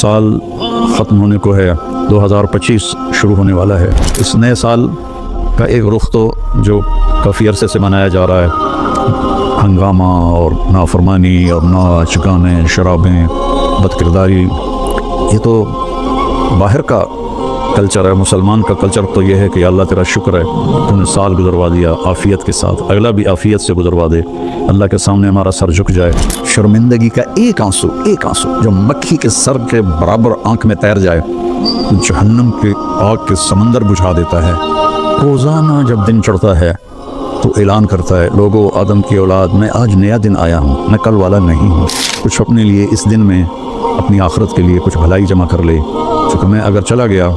سال ختم ہونے کو ہے، 2025 شروع ہونے والا ہے۔ اس نئے سال کا ایک رخ تو جو کافی عرصے سے منایا جا رہا ہے، ہنگامہ اور نافرمانی اور ناچ گانے شرابیں بدکرداری، یہ تو باہر کا کلچر ہے۔ مسلمان کا کلچر تو یہ ہے کہ اللہ تیرا شکر ہے تو نے سال گزروا دیا عافیت کے ساتھ، اگلا بھی عافیت سے گزروا دے، اللہ کے سامنے ہمارا سر جھک جائے۔ شرمندگی کا ایک آنسو جو مکھی کے سر کے برابر آنکھ میں تیر جائے، جہنم کے آگ کے سمندر بجھا دیتا ہے۔ روزانہ جب دن چڑھتا ہے تو اعلان کرتا ہے، لوگو آدم کی اولاد، میں آج نیا دن آیا ہوں، میں کل والا نہیں ہوں۔ کچھ اپنے لیے اس دن میں اپنی آخرت کے لیے کچھ بھلائی جمع کر لے، چونکہ میں اگر چلا گیا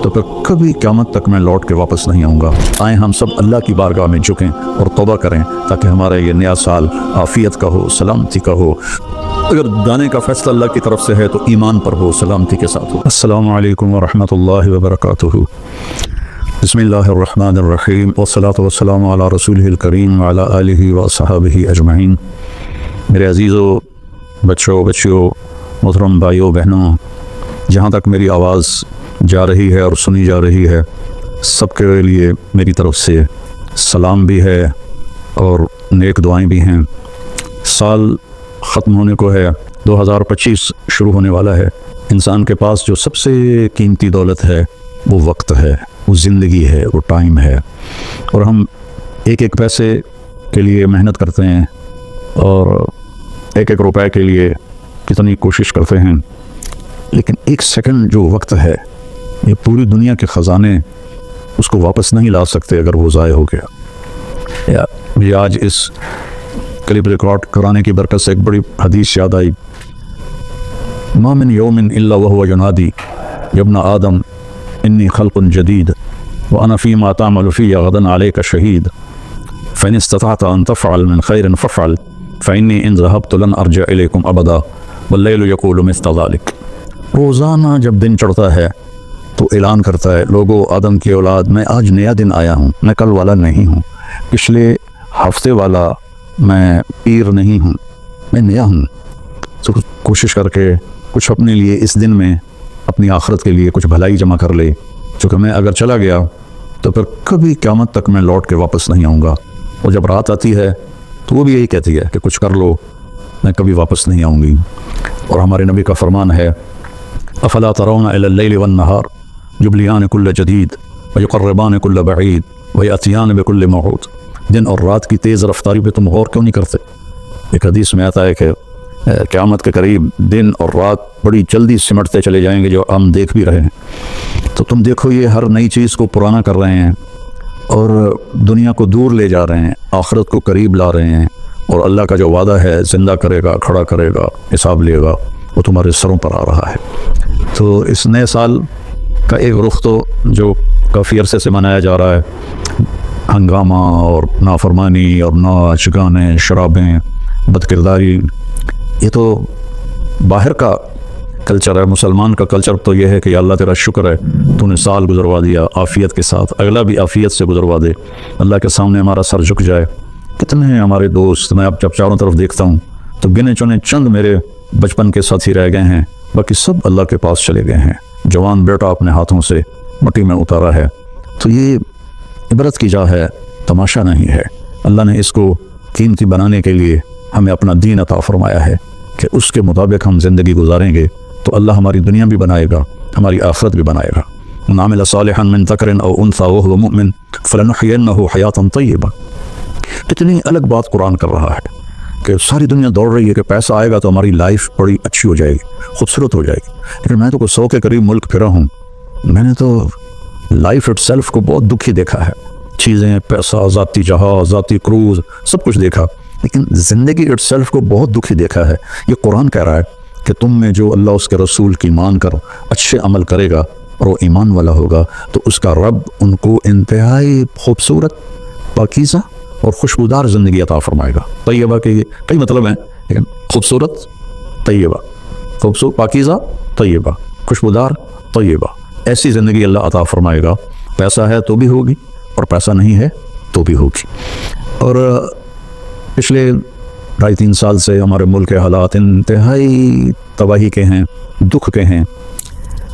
تو پھر کبھی قیامت تک میں لوٹ کے واپس نہیں آؤں گا۔ آئیں ہم سب اللہ کی بارگاہ میں جھکیں اور توبہ کریں تاکہ ہمارا یہ نیا سال عافیت کا ہو، سلامتی کا ہو۔ اگر دانے کا فیصلہ اللہ کی طرف سے ہے تو ایمان پر ہو، سلامتی کے ساتھ ہو۔ السلام علیکم ورحمۃ اللہ وبرکاتہ۔ بسم اللہ الرحمن الرحیم، والصلاة والسلام علی رسولہ الکریم وعلی آلہ وصحبہ اجمعین۔ میرے عزیزو، بچیوں، محترم بھائیوں بہنوں، جہاں تک میری آواز جا رہی ہے اور سنی جا رہی ہے، سب کے لیے میری طرف سے سلام بھی ہے اور نیک دعائیں بھی ہیں۔ سال ختم ہونے کو ہے، 2025 شروع ہونے والا ہے۔ انسان کے پاس جو سب سے قیمتی دولت ہے وہ وقت ہے، وہ زندگی ہے، وہ ٹائم ہے، اور ہم ایک ایک پیسے کے لیے محنت کرتے ہیں اور ایک ایک روپے کے لیے کتنی کوشش کرتے ہیں، لیکن ایک سیکنڈ جو وقت ہے، یہ پوری دنیا کے خزانے اس کو واپس نہیں لا سکتے اگر وہ ضائع ہو گیا۔ مجھے آج اس کلپ ریکارڈ کرانے کی برکت سے ایک بڑی حدیث یاد آئی، ما من یوم الا وهو ینادی یا ابن آدم انی خلق جدید وانا فیما تعمل فی غدا علیک شہید فإن استطعت ان تفعل من خیر فافعل فإنی ان ذهبت لن ارجع الیکم ابدا واللیل یقول مثل ذلک۔ روزانہ جب دن چڑھتا ہے تو اعلان کرتا ہے، لوگو آدم کی اولاد، میں آج نیا دن آیا ہوں، میں کل والا نہیں ہوں، پچھلے ہفتے والا میں پیر نہیں ہوں، میں نیا ہوں۔ تو کوشش کر کے کچھ اپنے لیے اس دن میں اپنی آخرت کے لیے کچھ بھلائی جمع کر لے، چونکہ میں اگر چلا گیا تو پھر کبھی قیامت تک میں لوٹ کے واپس نہیں آؤں گا۔ اور جب رات آتی ہے تو وہ بھی یہی کہتی ہے کہ کچھ کر لو، میں کبھی واپس نہیں آؤں گی۔ اور ہمارے نبی کا فرمان ہے، افلا ترون الی اللیل والنہار یبلیان کل جدید ویقربان کل بعید ویأتیان بکل موعود۔ دن اور رات کی تیز رفتاری پہ تم غور کیوں نہیں کرتے؟ ایک حدیث میں آتا ہے کہ قیامت کے قریب دن اور رات بڑی جلدی سمٹتے چلے جائیں گے، جو ہم دیکھ بھی رہے ہیں۔ تو تم دیکھو، یہ ہر نئی چیز کو پرانا کر رہے ہیں اور دنیا کو دور لے جا رہے ہیں، آخرت کو قریب لا رہے ہیں، اور اللہ کا جو وعدہ ہے زندہ کرے گا، کھڑا کرے گا، حساب لے گا، وہ تمہارے سروں پر آ رہا ہے۔ تو اس نئے سال کا ایک رخ تو جو کافی عرصے سے منایا جا رہا ہے، ہنگامہ اور نافرمانی اور ناچ گانے شرابیں بدکرداری، یہ تو باہر کا کلچر ہے۔ مسلمان کا کلچر تو یہ ہے کہ اللہ تیرا شکر ہے تو نے سال گزروا دیا عافیت کے ساتھ، اگلا بھی عافیت سے گزروا دے، اللہ کے سامنے ہمارا سر جھک جائے۔ کتنے ہیں ہمارے دوست، میں اب جب چاروں طرف دیکھتا ہوں تو گنے چنے چند میرے بچپن کے ساتھی رہ گئے ہیں، باقی سب اللہ کے پاس چلے گئے ہیں۔ جوان بیٹا اپنے ہاتھوں سے مٹی میں اتارا ہے۔ تو یہ عبرت کی جا ہے، تماشا نہیں ہے۔ اللہ نے اس کو قیمتی بنانے کے لیے ہمیں اپنا دین عطا فرمایا ہے کہ اس کے مطابق ہم زندگی گزاریں گے تو اللہ ہماری دنیا بھی بنائے گا، ہماری آخرت بھی بنائے گا۔ من عمل صالحا من ذکر او انثی وهو مؤمن فلنحینہ حیاتا طیبہ۔ کتنی الگ بات قرآن کر رہا ہے کہ ساری دنیا دوڑ رہی ہے کہ پیسہ آئے گا تو ہماری لائف بڑی اچھی ہو جائے گی، خوبصورت ہو جائے گی، لیکن میں تو کوئی 100 کے قریب ملک پھرا ہوں، میں نے تو لائف اٹ سیلف کو بہت دکھی دیکھا ہے، چیزیں، پیسہ، ذاتی جہاز، ذاتی کروز، سب کچھ دیکھا، لیکن زندگی اٹ سیلف کو بہت دکھی دیکھا ہے۔ یہ قرآن کہہ رہا ہے کہ تم میں جو اللہ اس کے رسول کی مان کر اچھے عمل کرے گا اور وہ ایمان والا ہوگا تو اس کا رب ان کو انتہائی خوبصورت، پاکیزہ اور خوشبودار زندگی عطا فرمائے گا۔ طیبہ کے کئی مطلب ہیں، لیکن خوبصورت، طیبہ، خوبصورت، پاکیزہ، طیبہ، خوشبودار، طیبہ، ایسی زندگی اللہ عطا فرمائے گا۔ پیسہ ہے تو بھی ہوگی اور پیسہ نہیں ہے تو بھی ہوگی۔ اور پچھلے 2.5-3 سال سے ہمارے ملک کے حالات انتہائی तबाही के हैं, दुख के हैं।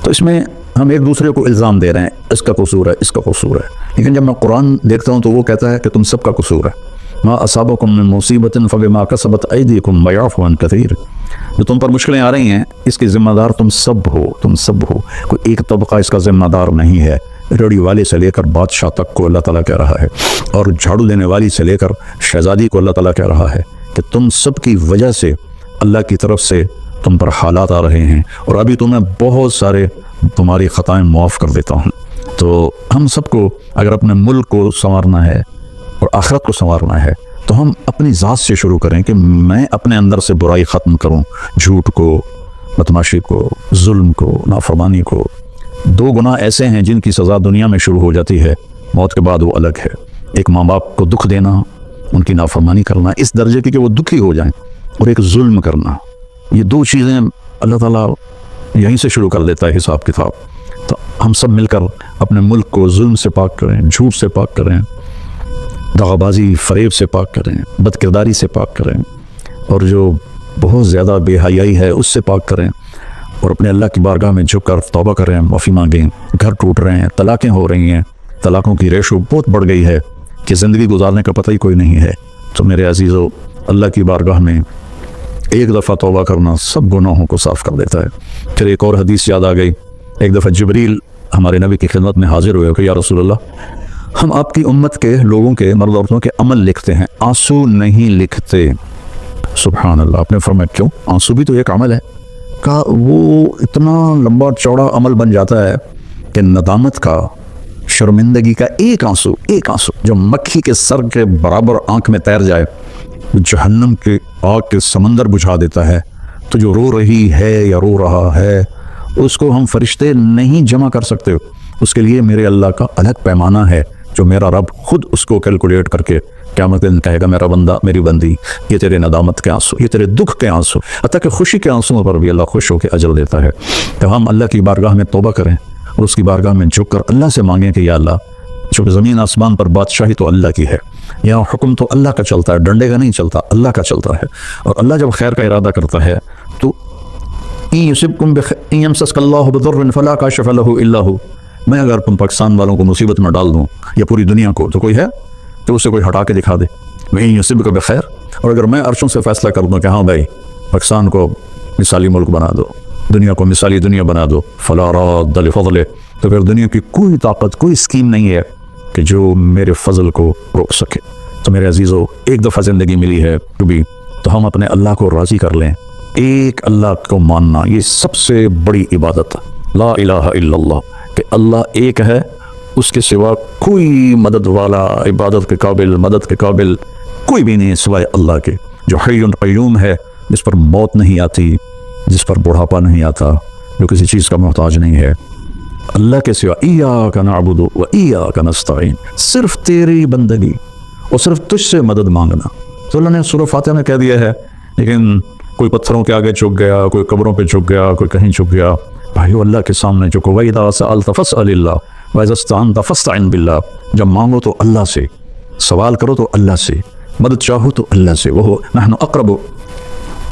तो इसमें हम एक दूसरे को इल्ज़ाम दे रहे हैं, इसका कसूर है, इसका कसूर है। लेकिन जब मैं कुरान देखता हूँ तो वो कहता है कि तुम सबका कसूर है। मा असाबकुम मिन मुसीबतिन फबिमा कसबत ऐदीकुम व यअफू अन कसीर। जो तुम पर मुश्किलें आ रही हैं इसकी ज़िम्मेदार तुम सब हो, तुम सब हो। कोई एक तबका इसका ज़िम्मेदार नहीं है। रेडी वाले से लेकर बादशाह तक को अल्लाह ताला कह रहा है, और झाड़ू देने वाली से लेकर शहजादी को अल्लाह ताला कह रहा है कि तुम सब की वजह से अल्लाह की तरफ से तुम पर हालात आ रहे हैं, और अभी तुम्हें बहुत सारे तुम्हारी ख़ताएँ माफ़ कर देता हूँ। तो हम सबको अगर अपने मुल्क को संवारना है और आखिरत को संवारना है तो हम अपनी ज़ात से शुरू करें कि मैं अपने अंदर से बुराई ख़त्म करूं, झूठ को, बदमाशी को, जुल्म को, नाफरमानी को। दो गुनाह ऐसे हैं जिनकी सज़ा दुनिया में शुरू हो जाती है, मौत के बाद वो अलग है। एक माँ बाप को दुख देना, उनकी नाफरमानी करना इस दर्जे की कि वो दुखी हो जाएं, और एक जुल्म करना, ये दो चीज़ें अल्लाह ताला यहीं से शुरू कर देता है हिसाब किताब। तो हम सब मिलकर अपने मुल्क को जुल्म से पाक करें, झूठ से पाक करें, दगाबाजी फरेब से पाक करें, बदकिरदारी से पाक करें, और जो बहुत ज़्यादा बेहयाई है उससे पाक करें, और अपने अल्लाह की बारगाह में झुककर तौबा करें, माफ़ी मांगें। घर टूट रहे हैं, तलाक़ें हो रही हैं, तलाक़ों की रेशो बहुत बढ़ गई है कि ज़िंदगी गुजारने का पता ही कोई नहीं है। तो मेरे अजीज़ों, अल्लाह की बारगाह में एक दफ़ा तौबा करना सब गुनाहों को साफ़ कर देता है। फिर एक और हदीस याद आ गई। एक दफ़ा जिब्रील हमारे नबी की खिदमत में हाजिर हुए कि या रसूल अल्लाह, हम आपकी उम्मत के लोगों के, मर्द औरतों के अमल लिखते हैं, आंसू नहीं लिखते। सुभान अल्लाह। आपने फरमाया क्यों? आंसू भी तो एक अमल है। कहा वो इतना लंबा चौड़ा अमल बन जाता है कि नदामत का, शर्मिंदगी का एक आंसू जो मक्खी के सर के बराबर आंख में तैर जाए, जहन्नम के आग के समंदर बुझा देता है। तो जो रो रही है या रो रहा है उसको हम फरिश्ते नहीं जमा कर सकते। उसके लिए मेरे अल्लाह का अलग पैमाना है जो मेरा रब खुद उसको कैलकुलेट करके क़यामत दिन कहेगा, मेरा बंदा, मेरी बंदी, ये तेरे नदामत के आंसू, ये तेरे दुख के आंसू, हत्ता कि खुशी के आंसुओं पर भी अल्लाह खुश होकर अजर देता है। तो हम अल्लाह की बारगाह में तौबा करें और उसकी बारगाह में झुक कर अल्लाह से मांगें कि या अल्लाह, चूँकि ज़मीन आसमान पर बादशाही तो अल्लाह की है, यहाँ हुक्म तो अल्लाह का चलता है, डंडे का नहीं चलता, अल्लाह का चलता है। और अल्लाह जब खैर का इरादा करता है तो मैं अगर तुम पाकिस्तान वालों को मुसीबत में डाल दूँ या पूरी दुनिया को, तो कोई है तो उससे कोई हटा के दिखा दे, वहीं युसिब को बखैर। और अगर मैं अर्शों से फैसला कर दूँ कि हाँ भाई, पाकिस्तान को मिसाली मुल्क बना दो, दुनिया को मिसाली दुनिया बना दो, फला रद्द लिफ़ज़लिह, तो फिर दुनिया की कोई ताकत, कोई स्कीम नहीं है कि जो मेरे फजल को रोक सके। तो मेरे अजीज़ों, एक दफ़ा ज़िंदगी मिली है कभी, तो हम अपने अल्लाह को राज़ी कर लें। एक अल्लाह को मानना, ये सबसे बड़ी इबादत है। ला इलाहा इल्लल्लाह, कि अल्लाह एक है, उसके सिवा कोई मदद वाला, इबादत के काबिल, मदद के काबिल कोई भी नहीं है सिवाय अल्लाह के, जो हय्युन क़य्यूम है, जिस पर मौत नहीं आती, जिस पर बुढ़ापा नहीं आता, जो किसी चीज़ का मोहताज नहीं है। अल्लाह के सिवा इय्याका नअबुदु व इय्याका नस्तईन, सिर्फ तेरी बंदगी और सिर्फ तुझसे मदद मांगना। तो अल्लाह ने सूरह फातिहा में कह दिया है, लेकिन कोई पत्थरों के आगे झुक गया, कोई कब्रों पे झुक गया, कोई कहीं झुक गया। भाइयों, अल्लाह के सामने झुको। वइज़ा सअल्त फस्अलिल्लाह वइज़ा इस्तअनत फस्तईन बिल्लाह। जब मांगो तो अल्लाह से, सवाल करो तो अल्लाह से, मदद चाहो तो अल्लाह से। वहो नहनु अक़रबु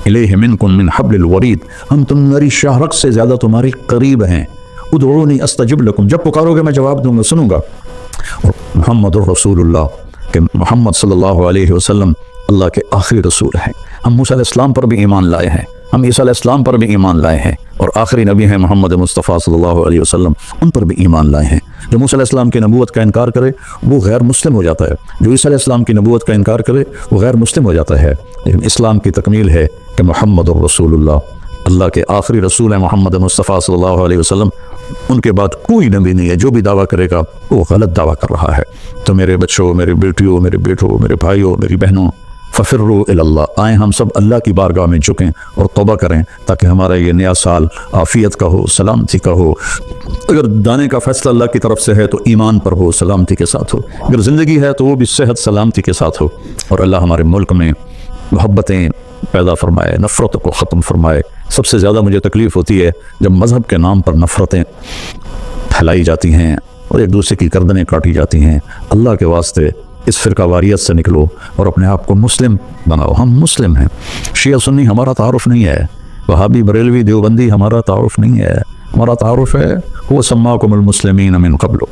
इलैहि मिनकुम मिन हब्लिल वरीद, हम तुम्हारी शाहरग से ज़्यादा तुम्हारे करीब हैं। उदऊनी अस्तजिब लकुम, जब पुकारोगे मैं जवाब दूंगा, सुनूंगा। और मुहम्मदुर रसूलुल्लाह, कि मोहम्मद सल्लल्लाहु अलैहि वसल्लम अल्लाह के आखिरी रसूल हैं। हम मूसा अलैहिस्सलाम पर भी ईमान लाए हैं, हम ईसा अलैहिस्सलाम पर भी ईमान लाए हैं, और आखिरी नबी हैं मोहम्मद मुस्तफ़ा सल्लल्लाहु अलैहि वसल्लम, उन पर भी ईमान लाए हैं। जो मूसा अलैहिस्सलाम की नबूवत का इनकार करे वो गैर मुस्लिम हो जाता है, जो ईसा अलैहिस्सलाम की नबूवत का इनकार करे वो गैर मुस्लिम हो जाता है। लेकिन इस्लाम की तकमील है कि मोहम्मद रसूलुल्लाह, अल्लाह के आखिरी रसूल हैं मोहम्मद मुस्तफ़ा सल्लल्लाहु अलैहि वसल्लम, उनके बाद कोई नबी नहीं है। जो भी दावा करेगा वो गलत दावा कर रहा है। तो मेरे बच्चों, मेरी बेटियों, मेरे बेटों, मेरे भाइयों, मेरी बहनों, फ़फ़िर्रू इलल्लाह, आएँ हम सब अल्लाह की बारगाह में झुकें और तौबा करें, ताकि हमारा ये नया साल आफ़ियत का हो, सलामती का हो। अगर दाने का फ़ैसला अल्लाह की तरफ से है तो ईमान पर हो, सलामती के साथ हो। अगर ज़िंदगी है तो वो भी सेहत सलामती के साथ हो। और अल्लाह हमारे मुल्क में मोहब्बतें पैदा फरमाए, नफ़रत को ख़त्म फरमाए। सबसे ज़्यादा मुझे तकलीफ़ होती है जब मज़हब के नाम पर नफ़रतें फैलाई जाती हैं और एक दूसरे की गर्दनें काटी जाती हैं। अल्लाह के वास्ते इस फ़िरका वारियत से निकलो और अपने आप को मुस्लिम बनाओ। हम मुस्लिम हैं, शिया सुन्नी हमारा तारुफ नहीं है, वहाबी बरेलवी देवबंदी हमारा तारुफ नहीं है, हमारा तारुफ है वो सम्माकुमुल मुस्लिमीन मिन क़ब्ल,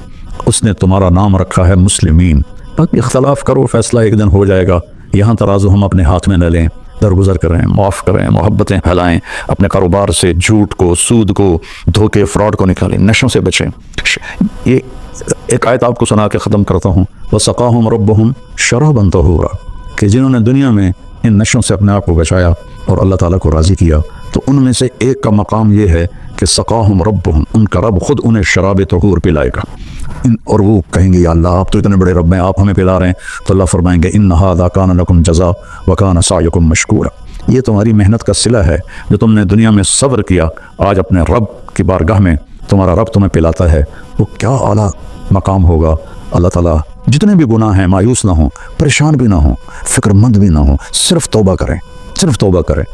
उसने तुम्हारा नाम रखा है मुस्लिमीन। बाकी इख्तलाफ करो, फैसला एक दिन हो जाएगा। यहाँ तराजू हम अपने हाथ में न लें, दरगुजर करें, माफ़ करें, मोहब्बतें फैलाएं, अपने कारोबार से झूठ को, सूद को, धोखे, फ्रॉड को निकालें, नशों से बचें। ये एक आयत आपको सुना के ख़त्म करता हूँ, वसक़ाहुम रब्बुहुम शरबन तहूरा, कि जिन्होंने दुनिया में इन नशों से अपने आप को बचाया और अल्लाह ताला को राज़ी किया, तो उनमें से एक का मकाम ये है कि सक़ाहुम रब्बुहुम, उनका रब खुद उन्हें शराब तहूर पिलाएगा। और वो कहेंगे या अल्लाह आप तो इतने बड़े रब हैं, आप हमें पिला रहे हैं। तो अल्लाह फरमाएंगे इन्न हाज़ा कान लकुम जज़ा व कान सायुकुम मशकूरा, ये तुम्हारी मेहनत का सिला है जो तुमने दुनिया में सब्र किया, आज अपने रब की बारगाह में तुम्हारा रब तुम्हें पिलाता है। वो क्या आला मकाम होगा। अल्लाह ताला जितने भी गुनाह हैं मायूस ना हो, परेशान भी ना हो, फिक्रमंद भी ना हो, सिर्फ तौबा करें, सिर्फ तौबा करें।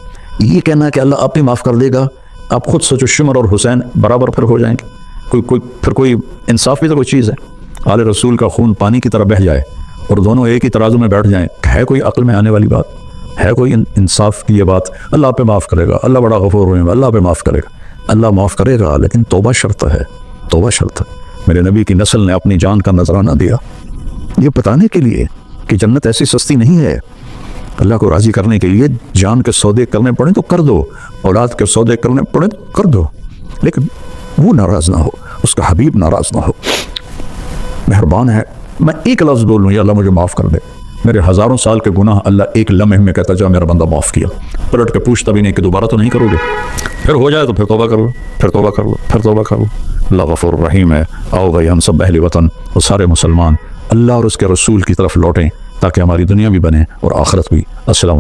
ये कहना है कि अल्लाह आप ही माफ़ कर देगा, आप खुद सोचो शिमर और हुसैन बराबर फिर हो जाएंगे। कोई इंसाफ भी तो कोई चीज़ है। आले रसूल का खून पानी की तरह बह जाए और दोनों एक ही तराजू में बैठ जाएं, है कोई अक्ल में आने वाली बात? है कोई इंसाफ की ये बात? अल्लाह पे माफ़ करेगा, अल्लाह बड़ा गफूर रहीम, अल्लाह पे माफ़ करेगा, अल्लाह माफ़ करेगा, लेकिन तौबा शर्त है, तौबा शर्त है। मेरे नबी की नस्ल ने अपनी जान का नजराना दिया ये बताने के लिए कि जन्नत ऐसी सस्ती नहीं है। अल्लाह को राज़ी करने के लिए जान के सौदे करने पड़े तो कर दो, औलाद के सौदे करने पड़े तो कर दो, लेकिन वो नाराज़ ना हो, उसका हबीब नाराज़ ना हो। मेहरबान है, मैं एक लफ्ज़ बोलूँ, या अल्लाह मुझे माफ़ कर दे, मेरे हज़ारों साल के गुनाह अल्लाह एक लम्हे में कहता जा मेरा बंदा माफ़ किया, पलट के पूछता भी नहीं कि दोबारा तो नहीं करोगे। फिर हो जाए तो फिर तौबा कर लो, फिर तौबा कर लो, फिर तौबा कर लो। अल्लाह गफूर रहीम है। आओ भाई हम सब अहले वतन और सारे मुसलमान अल्लाह और उसके रसूल की तरफ लौटें ताकि हमारी दुनिया भी बने और आखिरत भी। अस्सलाम।